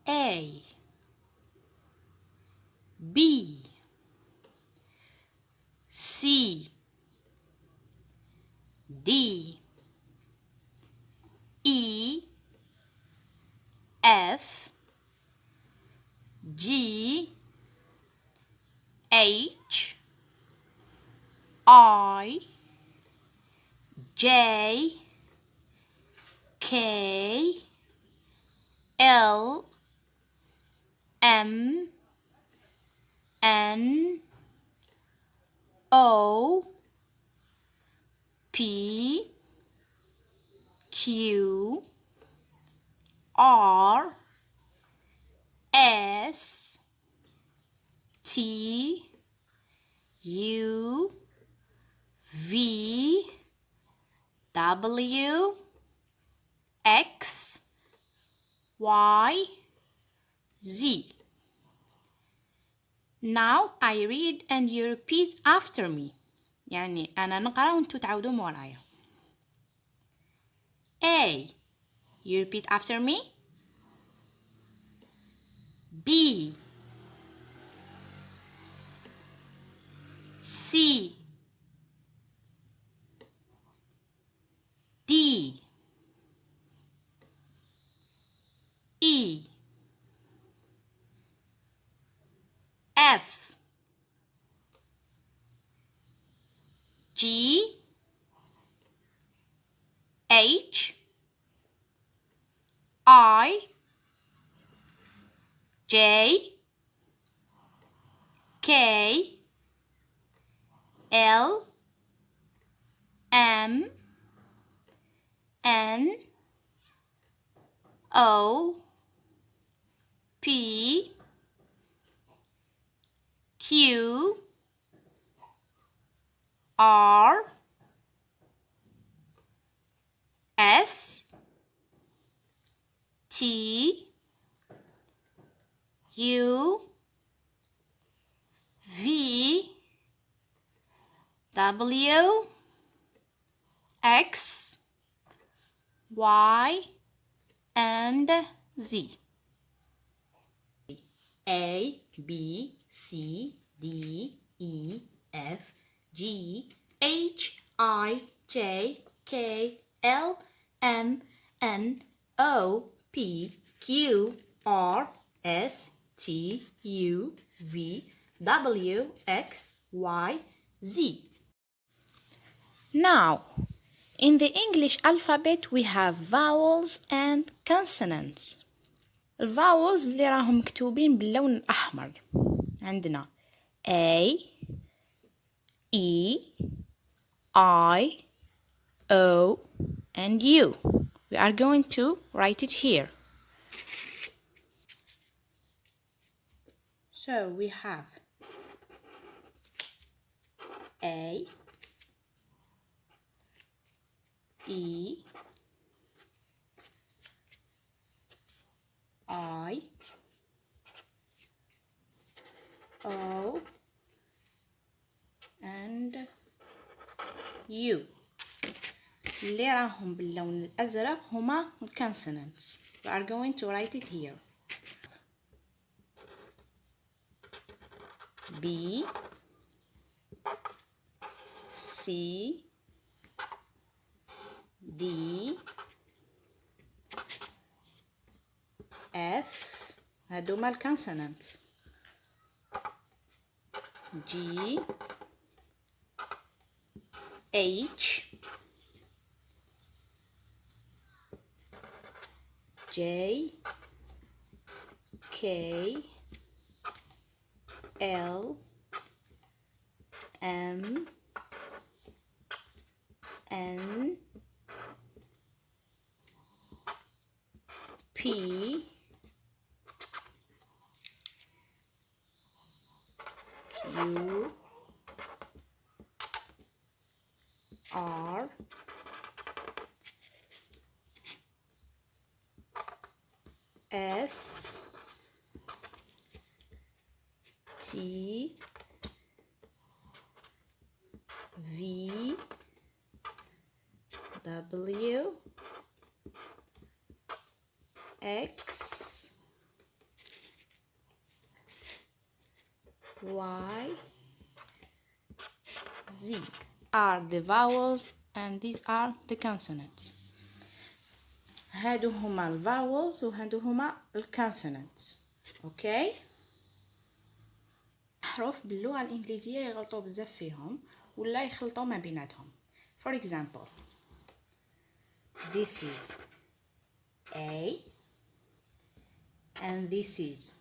A, B, C, D, E, F, G, H, I, J, K, L, M, N, O, P, Q, R, S, T, U, V, W, X, Y, Z. Now I read and you repeat after me. يعني أنا نقرأ وأنتوا تعودون ورايا. A. You repeat after me. B, C, D, E, F, G, H, I, J, K, L, M, N, O, P, Q, R, S, T, U, V, W, X, Y, and Z. A, B, C, D, E, F, G, H, I, J, K, L, M, N, O, P, Q, R, S, T, U, V, W, X, Y, Z. Now, in the English alphabet we have vowels and consonants. الفاولز اللي راهم مكتوبين باللون الأحمر عندنا A, E, I, O, and U. We are going to write it here. So we have A, E, I, O, and U. اللي راهم باللون الأزرق هما consonants. We are going to write it here. B, C, D, F, هادوما الكونسونانتس. G, H, J, K, L, M, N, P, Q, R, S, T, V, W, X, Z are the vowels and these are the consonants. هادو هما ال vowels وهادو هما ال consonants. اوكي. الحروف باللغة الإنجليزية يغلطوا بزاف فيهم ولا يخلطوا ما بيناتهم. For example, this is A and this is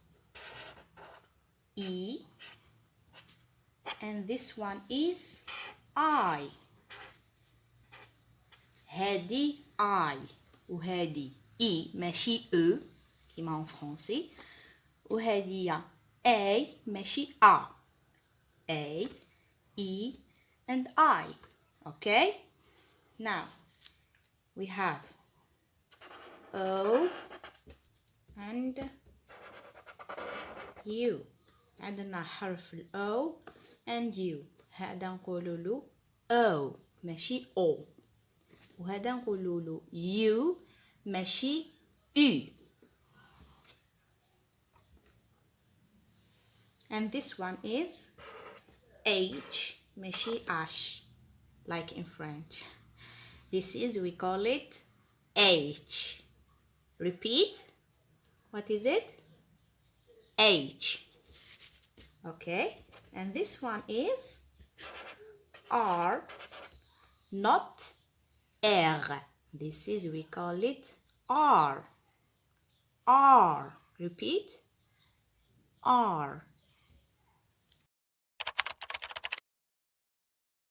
E and this one is I. هادي I وهادي E ماشي E كيما en français وهادي A ماشي A. A, E and I. Okay? Now we have O and U. عندنا حرف ال O and U. هذا نقولوا له O ماشي O وهذا نقولوا له U ماشي U. And this one is H ماشي H like in French. This is, we call it H. Repeat. What is it? H. Okay. And this one is R, not R. This is, we call it R. R. Repeat. R.